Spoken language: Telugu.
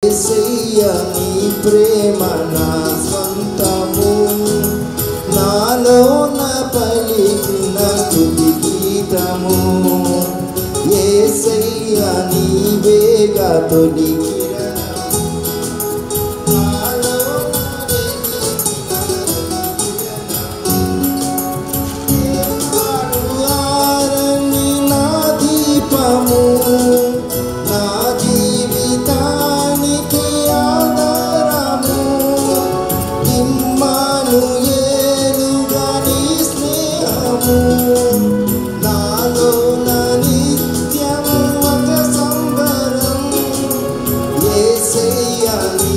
యేసయ్యా నీ ప్రేమ నా స్వంతము, నాలోన పలికిన స్తుతి గీతము. యేసయ్యా నీవేగా తొలి Say